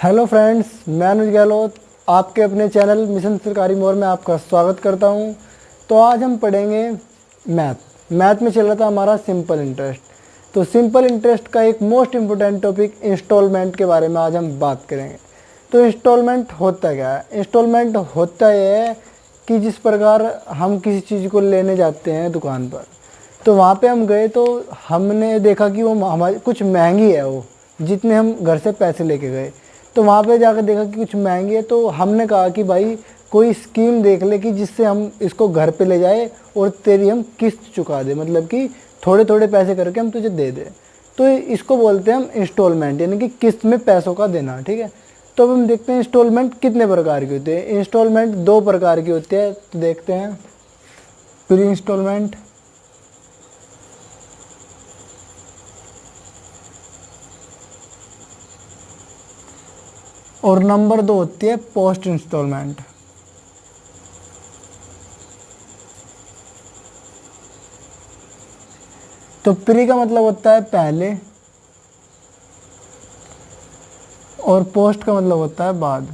Hello friends, मैं अनुज गहलोत आपके अपने चैनल मिशन सरकारी मोर में आपका स्वागत करता हूं। तो आज हम पढ़ेंगे मैथ में चल रहा था हमारा सिंपल इंटरेस्ट। तो सिंपल इंटरेस्ट का एक मोस्ट इम्पोर्टेंट टॉपिक इंस्टॉलमेंट के बारे में आज हम बात करेंगे। तो इंस्टॉलमेंट होता क्या है? इंस्टॉलमेंट होता यह है कि जिस प्रकार हम किसी चीज़ को लेने जाते हैं दुकान पर, तो वहाँ पे हम गए तो हमने देखा कि वो हमारी कुछ महंगी है, वो जितने हम घर से पैसे लेके गए। तो वहाँ पे जाकर देखा कि कुछ महंगी है, तो हमने कहा कि भाई कोई स्कीम देख ले कि जिससे हम इसको घर पे ले जाए और तेरी हम किस्त चुका दे, मतलब कि थोड़े थोड़े पैसे करके हम तुझे दे दें। तो इसको बोलते हैं हम इंस्टॉलमेंट, यानी कि किस्त में पैसों का देना। ठीक है, तो अब हम देखते हैं इंस्टॉलमेंट कितने प्रकार की होती है। इंस्टॉलमेंट दो प्रकार की होती है, तो देखते हैं। प्री इंस्टॉलमेंट और नंबर 2 होती है पोस्ट इंस्टॉलमेंट। तो प्री का मतलब होता है पहले और पोस्ट का मतलब होता है बाद।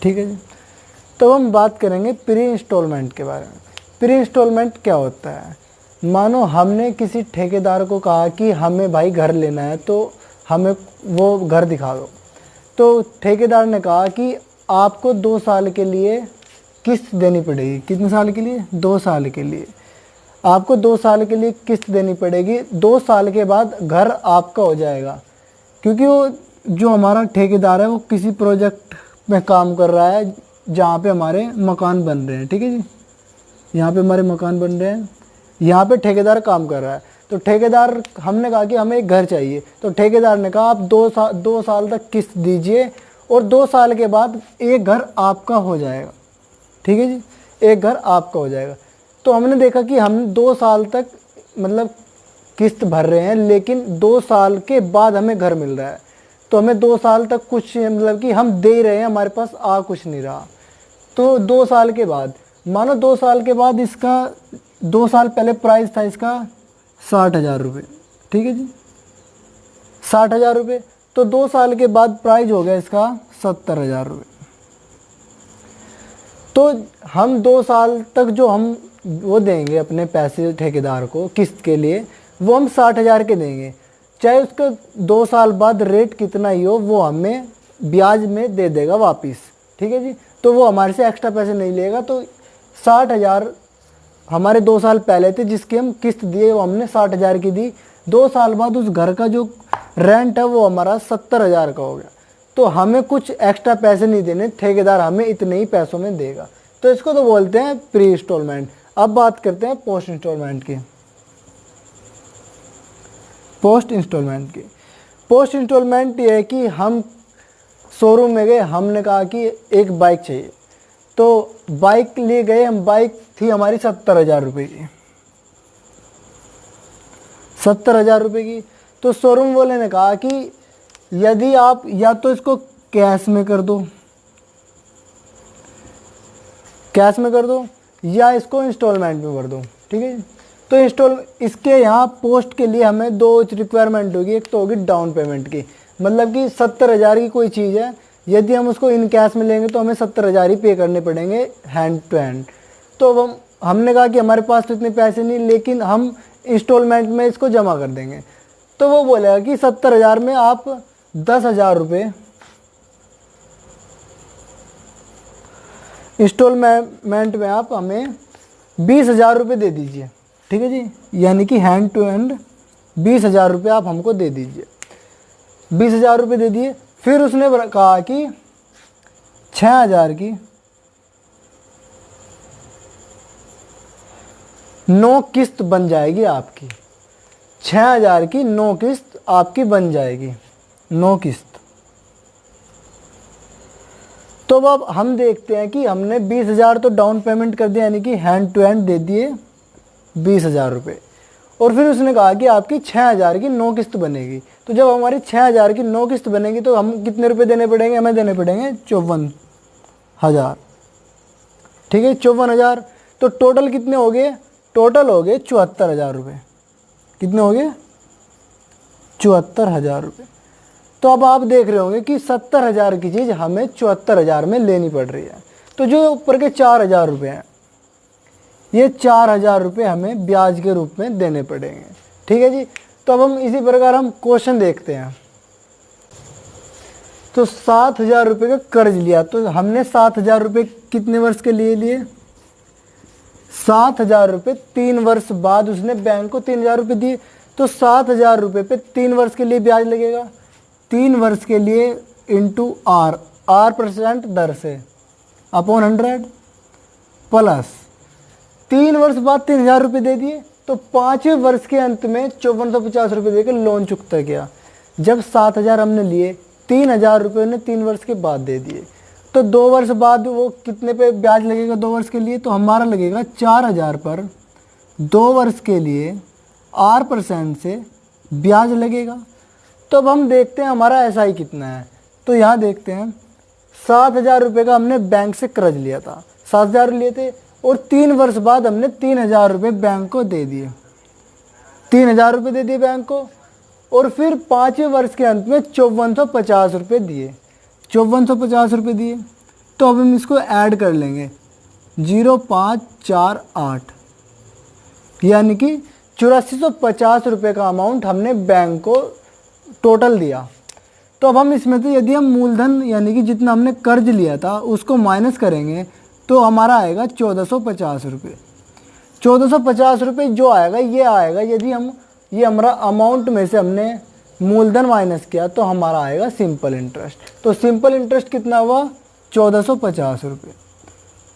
ठीक है जी, तो हम बात करेंगे प्री इंस्टॉलमेंट के बारे में। प्री इंस्टॉलमेंट क्या होता है? मानो हमने किसी ठेकेदार को कहा कि हमें भाई घर लेना है, तो हमें वो घर दिखा दो। तो ठेकेदार ने कहा कि आपको 2 साल के लिए किस्त देनी पड़ेगी। कितने साल के लिए? 2 साल के लिए आपको 2 साल के लिए किस्त देनी पड़ेगी। 2 साल के बाद घर आपका हो जाएगा, क्योंकि वो जो हमारा ठेकेदार है वो किसी प्रोजेक्ट में काम कर रहा है जहाँ पे हमारे मकान बन रहे हैं। ठीक है जी, यहाँ पे हमारे मकान बन रहे हैं, यहाँ पे ठेकेदार काम कर रहा है। तो ठेकेदार, हमने कहा कि हमें एक घर चाहिए, तो ठेकेदार ने कहा आप 2 साल तक किस्त दीजिए और 2 साल के बाद एक घर आपका हो जाएगा। ठीक है जी, एक घर आपका हो जाएगा। तो हमने देखा कि हम 2 साल तक मतलब किस्त भर रहे हैं, लेकिन 2 साल के बाद हमें घर मिल रहा है। तो हमें 2 साल तक कुछ, मतलब कि हम दे रहे हैं, हमारे पास आ कुछ नहीं रहा। तो 2 साल के बाद, मानो 2 साल के बाद इसका 2 साल पहले प्राइस था इसका 60,000 रुपये। ठीक है जी, 60,000 रुपये। तो 2 साल के बाद प्राइस हो गया इसका 70,000 रुपये। तो हम 2 साल तक जो हम वो देंगे अपने पैसे ठेकेदार को किस्त के लिए, वो हम 60,000 के देंगे, चाहे उसका 2 साल बाद रेट कितना ही हो, वो हमें ब्याज में दे देगा वापस। ठीक है जी, तो वो हमारे से एक्स्ट्रा पैसे नहीं लेगा। तो 60,000 हमारे 2 साल पहले थे जिसकी हम किस्त दिए, वो हमने 60,000 की दी। 2 साल बाद उस घर का जो रेंट है वो हमारा 70,000 का हो गया। तो हमें कुछ एक्स्ट्रा पैसे नहीं देने, ठेकेदार हमें इतने ही पैसों में देगा। तो इसको तो बोलते हैं प्री इंस्टॉलमेंट। अब बात करते हैं पोस्ट इंस्टॉलमेंट की। पोस्ट इंस्टॉलमेंट ये है कि हम शोरूम में गए, हमने कहा कि एक बाइक चाहिए, तो बाइक लिए गए हम। बाइक थी हमारी 70,000 रुपये की, 70,000 रुपये की। तो शोरूम वाले ने कहा कि यदि आप या तो इसको कैश में कर दो, या इसको इंस्टॉलमेंट में भर दो। ठीक है, तो इसके यहाँ पोस्ट के लिए हमें 2 रिक्वायरमेंट होगी। एक तो होगी डाउन पेमेंट की, मतलब कि 70,000 की कोई चीज़ है, यदि हम उसको इन कैश में लेंगे तो हमें 70,000 ही पे करने पड़ेंगे हैंड टू हैंड। तो हमने कहा कि हमारे पास तो इतने पैसे नहीं, लेकिन हम इंस्टॉलमेंट में इसको जमा कर देंगे। तो वो बोलेगा कि 70,000 में आप 10,000 रुपये इंस्टॉलमेंट में आप हमें 20,000 रुपये दे दीजिए। ठीक है जी, यानी कि हैंड टू हैंड 20,000 रुपये आप हमको दे दीजिए। 20,000 रुपये दे दिए। फिर उसने कहा कि 6,000 की 9 किस्त बन जाएगी आपकी। 6,000 की 9 किस्त आपकी बन जाएगी, 9 किस्त। तो अब हम देखते हैं कि हमने 20,000 तो डाउन पेमेंट कर दिया, यानी कि हैंड टू हैंड दे दिए 20,000 रुपये। और फिर उसने कहा कि आपकी 6,000 की 9 किस्त बनेगी। तो जब हमारी 6,000 की 9 किस्त बनेगी तो हम कितने रुपए देने पड़ेंगे? हमें देने पड़ेंगे 54,000। ठीक है, 54,000। तो टोटल कितने हो गए? टोटल हो गए 74,000 रुपये। कितने हो गए? 74,000 रुपये। तो अब आप देख रहे होंगे कि 70,000 की चीज़ हमें 74,000 में लेनी पड़ रही है। तो जो ऊपर के 4,000 रुपये हैं, ये 4,000 रुपये हमें ब्याज के रूप में देने पड़ेंगे। ठीक है जी। तो अब हम इसी प्रकार हम क्वेश्चन देखते हैं। तो 7,000 रुपये का कर्ज लिया, तो हमने 7,000 रुपये कितने वर्ष के लिए लिए? 7,000 रुपये 3 वर्ष बाद उसने बैंक को 3,000 रुपये दिए। तो 7,000 रुपये पे 3 वर्ष के लिए ब्याज लगेगा। 3 वर्ष के लिए इंटू आर 8% दर से अपॉन 100 प्लस 3 वर्ष बाद 3,000 रुपये दे दिए, तो 5वें वर्ष के अंत में 5450 रुपये देकर लोन चुकता किया। जब 7,000 हमने लिए, 3,000 रुपये ने 3 वर्ष के बाद दे दिए, तो 2 वर्ष बाद वो कितने पे ब्याज लगेगा 2 वर्ष के लिए? तो हमारा लगेगा 4,000 पर 2 वर्ष के लिए 8% से ब्याज लगेगा। तो अब हम देखते हैं हमारा एसआई कितना है। तो यहाँ देखते हैं 7,000 रुपये का हमने बैंक से कर्ज लिया था, 7,000 लिए थे, और 3 वर्ष बाद हमने 3,000 रुपये बैंक को दे दिए, 3,000 रुपये दे दिए बैंक को, और फिर 5वें वर्ष के अंत में 5450 रुपये दिए, 5450 रुपये दिए। तो अब हम इसको ऐड कर लेंगे 0,548, यानी कि 8450 रुपये का अमाउंट हमने बैंक को टोटल दिया। तो अब हम इसमें से यदि हम मूलधन यानी कि जितना हमने कर्ज लिया था उसको माइनस करेंगे तो हमारा आएगा 1450 रुपये। 1450 रुपये जो आएगा ये आएगा, यदि हम ये हमारा अमाउंट में से हमने मूलधन माइनस किया तो हमारा आएगा सिंपल इंटरेस्ट। तो सिंपल इंटरेस्ट कितना हुआ? 1450 रुपये।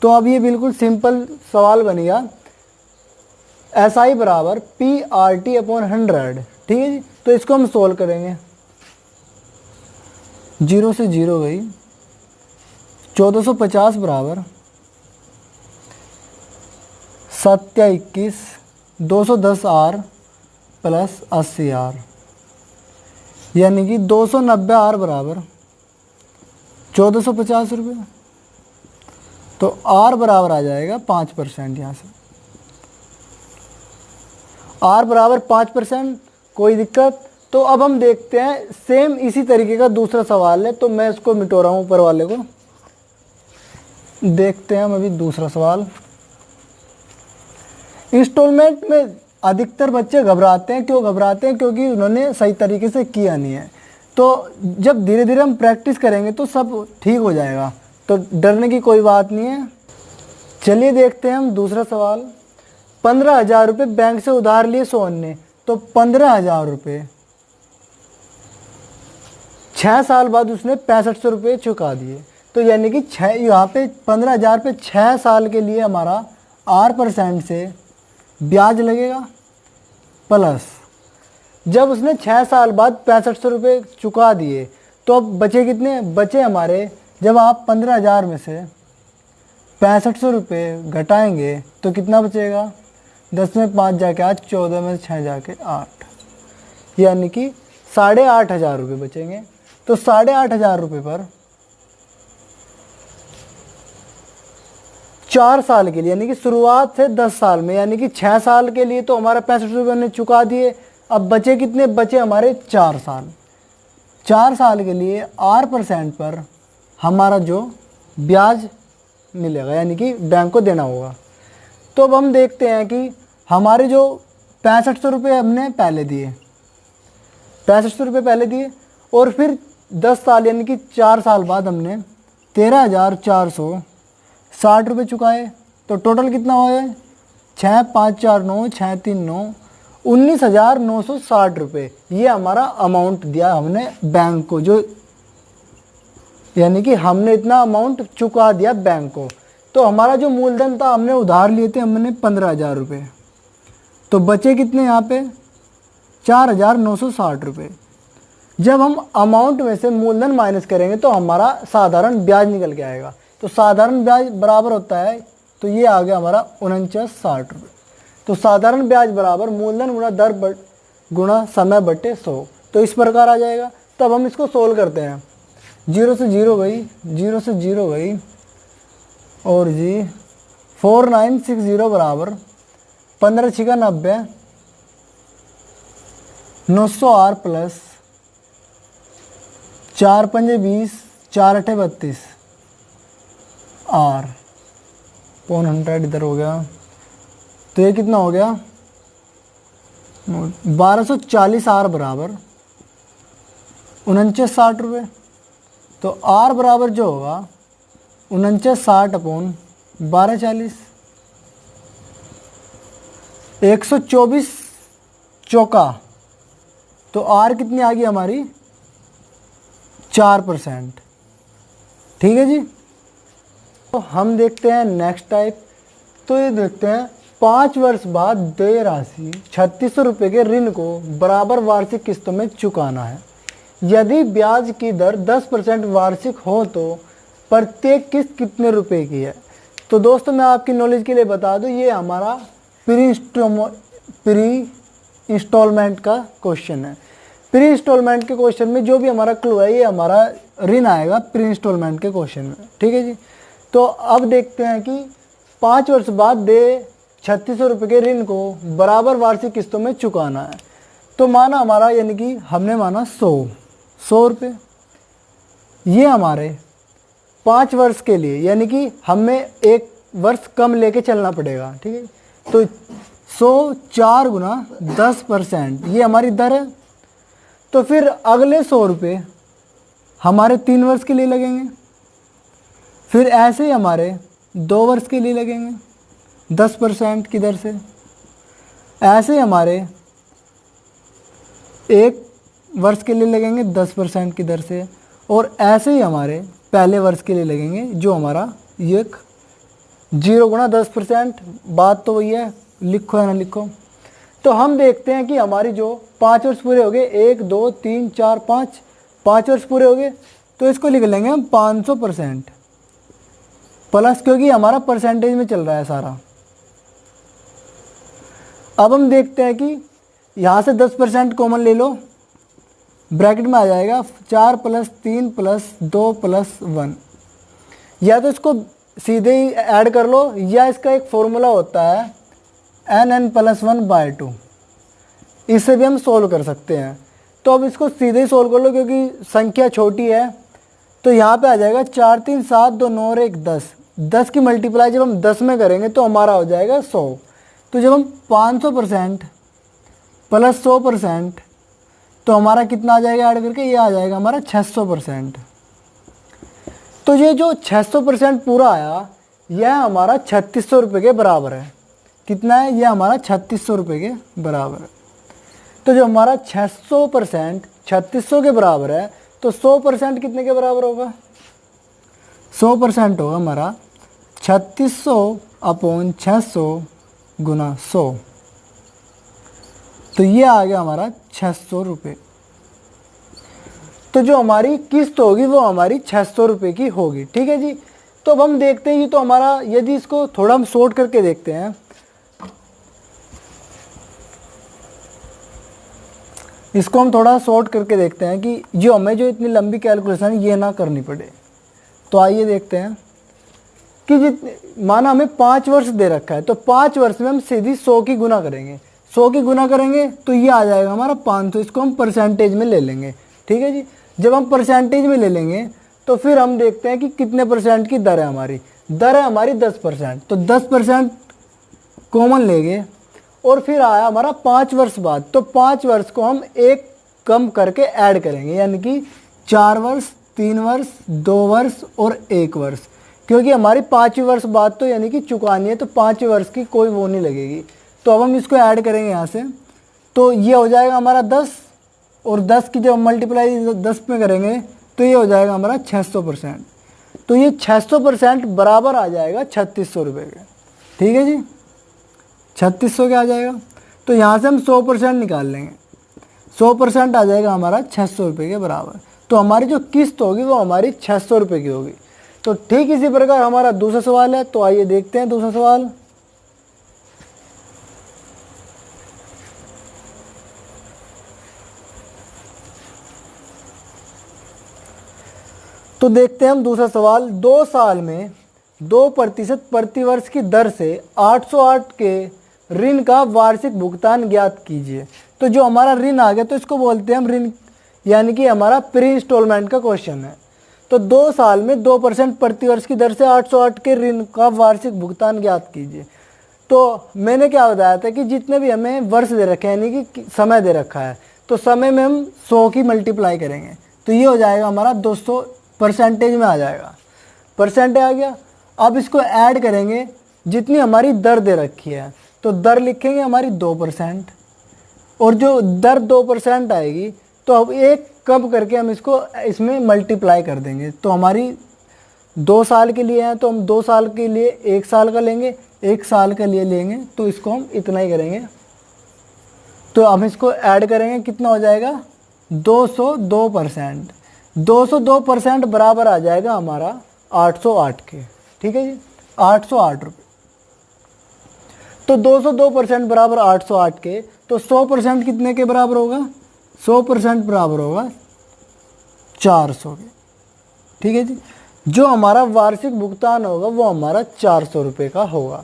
तो अब ये बिल्कुल सिंपल सवाल बन गया। SI बराबर PRT अपॉन 100। ठीक है जी। तो इसको हम सोल्व करेंगे। 0 से 0 गई, 1450 बराबर 721 210R प्लस 80R, यानी कि 290R बराबर 1450 रुपये। तो R बराबर आ जाएगा 5%। यहाँ से R बराबर 5%, कोई दिक्कत। तो अब हम देखते हैं सेम इसी तरीके का दूसरा सवाल है, तो मैं इसको मिटो रहा हूँ ऊपर वाले को। देखते हैं हम अभी दूसरा सवाल। इंस्टॉलमेंट में अधिकतर बच्चे घबराते हैं। क्यों घबराते हैं? क्योंकि उन्होंने सही तरीके से किया नहीं है। तो जब धीरे धीरे हम प्रैक्टिस करेंगे तो सब ठीक हो जाएगा, तो डरने की कोई बात नहीं है। चलिए देखते हैं हम दूसरा सवाल। 15,000 रुपये बैंक से उधार लिए सोहन ने, तो 15,000 रुपये 6 साल बाद उसने 6500 रुपये चुका दिए। तो यानी कि यहाँ पे 15,000 पे 6 साल के लिए हमारा 8% से ब्याज लगेगा, प्लस जब उसने 6 साल बाद 6500 रुपये चुका दिए तो अब बचे कितने? बचे हमारे, जब आप 15,000 में से 6500 रुपये घटाएंगे तो कितना बचेगा? 10 में 5 जाके 8, 14 में 6 जाके 8, यानी कि 8,500 रुपये बचेंगे। तो 8,500 रुपये पर 4 साल के लिए, यानी कि शुरुआत से 10 साल में, यानी कि 6 साल के लिए तो हमारा 65 रुपये हमने चुका दिए। अब बचे कितने? बचे हमारे 4 साल। 4 साल के लिए 8% पर हमारा जो ब्याज मिलेगा, यानी कि बैंक को देना होगा। तो अब हम देखते हैं कि हमारे जो 6500 रुपये हमने पहले दिए, 6500 रुपये पहले दिए, और फिर 10 साल यानी कि 4 साल बाद हमने 13,460 रुपये चुकाए। तो टोटल कितना हुआ है? 6 5 4 9 6 3 9 19,960 रुपये। ये हमारा अमाउंट दिया हमने बैंक को, जो यानी कि हमने इतना अमाउंट चुका दिया बैंक को। तो हमारा जो मूलधन था, हमने उधार लिए थे हमने 15,000 रुपये, तो बचे कितने यहाँ पे? 4,960 रुपये। जब हम अमाउंट में से मूलधन माइनस करेंगे तो हमारा साधारण ब्याज निकल के आएगा। तो साधारण ब्याज बराबर होता है, तो ये आ गया हमारा 4960 रुपये। तो साधारण ब्याज बराबर मूलधन गुणा दर गुणा समय बटे 100। तो इस प्रकार आ जाएगा। तब हम इसको सोल्व करते हैं। 0 से 0 गई, 0 से 0 गई, और जी 4960 बराबर 15 छिका 90, 900 R प्लस 4 पंजे 20, 4 अठे 32, आर पौन 100 इधर हो गया, तो ये कितना हो गया 1240 आर बराबर 4960 रुपये। तो आर बराबर जो होगा 4960 अपॉन 1240, 124 चौका, तो आर कितनी आ गई हमारी 4%। ठीक है जी। तो हम देखते हैं नेक्स्ट टाइप। तो ये देखते हैं 5 वर्ष बाद देय राशि 3600 रुपये के ऋण को बराबर वार्षिक किस्तों में चुकाना है। यदि ब्याज की दर 10% वार्षिक हो तो प्रत्येक किस्त कितने रुपए की है। तो दोस्तों मैं आपकी नॉलेज के लिए बता दूं, ये हमारा प्री इंस्टॉलमेंट का क्वेश्चन है। प्री इंस्टॉलमेंट के क्वेश्चन में जो भी हमारा क्लू है ये हमारा ऋण आएगा प्री इंस्टॉलमेंट के क्वेश्चन में। ठीक है जी। तो अब देखते हैं कि 5 वर्ष बाद दे 3600 रुपये के ऋण को बराबर वार्षिक किस्तों में चुकाना है। तो माना हमारा, यानी कि हमने माना 100 रुपये, ये हमारे 5 वर्ष के लिए, यानी कि हमें 1 वर्ष कम लेके चलना पड़ेगा। ठीक है। तो 100 4 गुना 10%, ये हमारी दर है। तो फिर अगले 100 रुपये हमारे 3 वर्ष के लिए लगेंगे, फिर ऐसे ही हमारे 2 वर्ष के लिए लगेंगे 10% की दर से, ऐसे ही हमारे 1 वर्ष के लिए लगेंगे 10% की दर से, और ऐसे ही हमारे पहले वर्ष के लिए लगेंगे जो हमारा ये 0 गुना 10%। बात तो वही है, लिखो या ना लिखो। तो हम देखते हैं कि हमारी जो 5 वर्ष पूरे हो गए, 1 2 3 4 5 वर्ष पूरे हो गए, तो इसको लिख लेंगे हम 500% प्लस, क्योंकि हमारा परसेंटेज में चल रहा है सारा। अब हम देखते हैं कि यहाँ से 10% कॉमन ले लो, ब्रैकेट में आ जाएगा 4 + 3 + 2 + 1। या तो इसको सीधे ही ऐड कर लो, या इसका एक फॉर्मूला होता है n + 1/2, इससे भी हम सोल्व कर सकते हैं। तो अब इसको सीधे ही सोल्व कर लो, क्योंकि संख्या छोटी है। तो यहाँ पे आ जाएगा 4 3 7 2 9 और 1 10। 10 की मल्टीप्लाई जब हम 10 में करेंगे तो हमारा हो जाएगा 100। तो जब हम 500% + 100%, तो हमारा कितना आ जाएगा ऐड करके, ये आ जाएगा हमारा 600%। तो ये जो 600% पूरा आया, यह हमारा 3600 रुपये के बराबर है। कितना है? यह हमारा 3600 रुपये के बराबर है। तो जो हमारा 600% 3600 के बराबर है, तो 100% कितने के बराबर होगा? 100% होगा हमारा 3600/600 गुना 100। तो ये आ गया हमारा 600 रुपये। तो जो हमारी किस्त होगी वो हमारी 600 रुपये की होगी। ठीक है जी। तो अब हम देखते हैं, ये तो हमारा, यदि इसको थोड़ा हम शॉर्ट करके देखते हैं, इसको हम थोड़ा शॉर्ट करके देखते हैं कि जो हमें जो इतनी लंबी कैलकुलेशन ये ना करनी पड़े। तो आइए देखते हैं कि माना हमें 5 वर्ष दे रखा है, तो 5 वर्ष में हम सीधी 100 की गुना करेंगे। 100 की गुना करेंगे तो ये आ जाएगा हमारा 500। इसको हम परसेंटेज में ले लेंगे। ठीक है जी। जब हम परसेंटेज में ले लेंगे तो फिर हम देखते हैं कि कितने परसेंट की दर है हमारी। दर है हमारी 10%। तो 10% कॉमन लेंगे, और फिर आया हमारा 5 वर्ष बाद। तो 5 वर्ष को हम एक कम करके ऐड करेंगे, यानी कि 4 वर्ष, 3 वर्ष, 2 वर्ष और 1 वर्ष। क्योंकि हमारी 5वें वर्ष बाद तो यानी कि चुकानी है, तो 5वें वर्ष की कोई वो नहीं लगेगी। तो अब हम इसको ऐड करेंगे यहाँ से, तो ये हो जाएगा हमारा 10, और 10 की जब मल्टीप्लाई 10 में करेंगे तो ये हो जाएगा हमारा 600%। तो ये 600% बराबर आ जाएगा 3600 रुपये के। ठीक है जी। 3600 क्या आ जाएगा? तो यहाँ से हम 100% निकाल लेंगे। 100% आ जाएगा हमारा 600 रुपये के बराबर। तो हमारी जो किस्त होगी वो हमारी 600 रुपये की होगी। तो ठीक इसी प्रकार हमारा दूसरा सवाल है। तो आइए देखते हैं दूसरा सवाल। तो देखते हैं हम दूसरा सवाल। 2 साल में 2% प्रति वर्ष की दर से 808 के ऋण का वार्षिक भुगतान ज्ञात कीजिए। तो जो हमारा ऋण आ गया, तो इसको बोलते हैं हम ऋण, यानी कि हमारा प्री इंस्टॉलमेंट का क्वेश्चन है। तो 2 साल में 2% प्रतिवर्ष की दर से 808 के ऋण का वार्षिक भुगतान ज्ञात कीजिए। तो मैंने क्या बताया था कि जितने भी हमें वर्ष दे रखे हैं यानी कि समय दे रखा है, तो समय में हम 100 की मल्टीप्लाई करेंगे तो ये हो जाएगा हमारा 200, परसेंटेज में आ जाएगा, परसेंटेज आ गया। अब इसको ऐड करेंगे जितनी हमारी दर दे रखी है, तो दर लिखेंगे हमारी 2%, और जो दर 2% आएगी तो अब एक कम करके हम इसको इसमें मल्टीप्लाई कर देंगे। तो हमारी 2 साल के लिए है तो हम 2 साल के लिए 1 साल का लेंगे, 1 साल के लिए लेंगे तो इसको हम इतना ही करेंगे। तो हम इसको ऐड करेंगे, कितना हो जाएगा 202%। 202% बराबर आ जाएगा हमारा 808 के, ठीक है जी, 808 रुपये। तो 202% बराबर 808 के, तो 100% कितने के बराबर होगा, 100% बराबर होगा 400 के, ठीक है जी। जो हमारा वार्षिक भुगतान होगा वो हमारा 400 रुपये का होगा,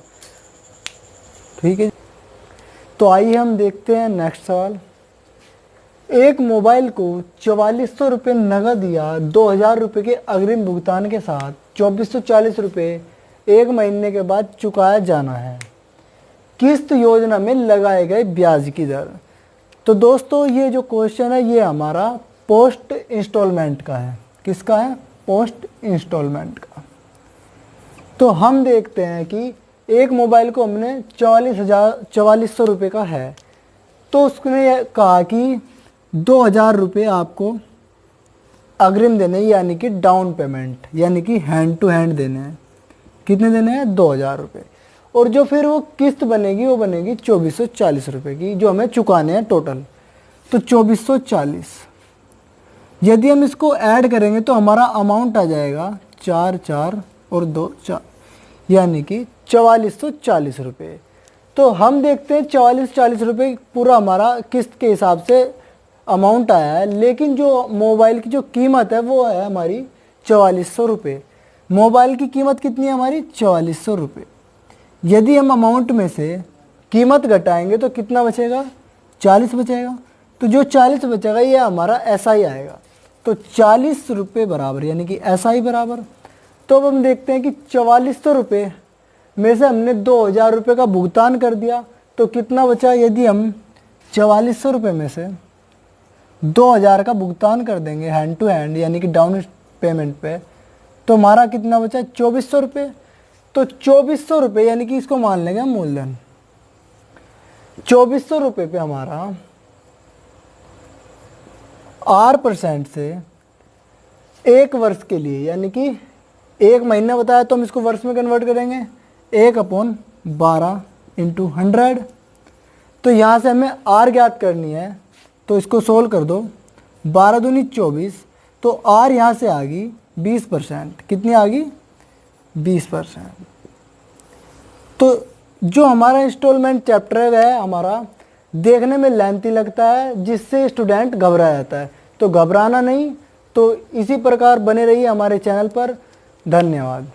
ठीक है। तो आइए हम देखते हैं नेक्स्ट सवाल। एक मोबाइल को 4400 रुपये नगद या 2000 रुपये के अग्रिम भुगतान के साथ 2440 रुपये 1 महीने के बाद चुकाया जाना है। किस्त योजना में लगाए गए ब्याज की दर। तो दोस्तों ये जो क्वेश्चन है ये हमारा पोस्ट इंस्टॉलमेंट का है। किसका है, पोस्ट इंस्टॉलमेंट का। तो हम देखते हैं कि एक मोबाइल को हमने 4400 रुपये का है, तो उसने कहा कि 2000 रुपये आपको अग्रिम देने, यानी कि डाउन पेमेंट, यानी कि हैंड टू हैंड देने हैं। कितने देने हैं, 2000 रुपये। और जो फिर वो किस्त बनेगी वो बनेगी 2440 रुपये की, जो हमें चुकाने हैं टोटल। तो 2440, यदि हम इसको ऐड करेंगे तो हमारा अमाउंट आ जाएगा 4 4 और 2 4, यानी कि 4440 रुपये। तो हम देखते हैं 4440 रुपये पूरा हमारा किस्त के हिसाब से अमाउंट आया है, लेकिन जो मोबाइल की जो कीमत है वो है हमारी 4400 रुपये। मोबाइल की कीमत कितनी है हमारी, 4400 रुपये। यदि हम अमाउंट में से कीमत घटाएंगे तो कितना बचेगा, 40 बचेगा। तो जो 40 बचेगा ये हमारा SI आएगा। तो 40 रुपये बराबर, यानी कि SI बराबर। तो अब हम देखते हैं कि 4400 रुपये में से हमने 2000 रुपये का भुगतान कर दिया, तो कितना बचा। यदि हम 4400 रुपये में से 2000 का भुगतान कर देंगे हैंड टू हैंड, यानी कि डाउन पेमेंट पे, तो हमारा कितना बचा, 2400 रुपये। तो 2400 रुपये यानी कि इसको मान लेंगे मूलधन। 2400 रुपये पे हमारा 8% से 1 वर्ष के लिए, यानी कि 1 महीना बताया तो हम इसको वर्ष में कन्वर्ट करेंगे, 1/12 × 100। तो यहाँ से हमें R ज्ञात करनी है, तो इसको सोल्व कर दो। 12 दूनी 24, तो R यहाँ से आ गई 20%। कितनी आ गई, 20%। तो जो हमारा इंस्टॉलमेंट चैप्टर है वह हमारा देखने में लेंथी लगता है, जिससे स्टूडेंट घबरा जाता है। तो घबराना नहीं, तो इसी प्रकार बने रहिए हमारे चैनल पर। धन्यवाद।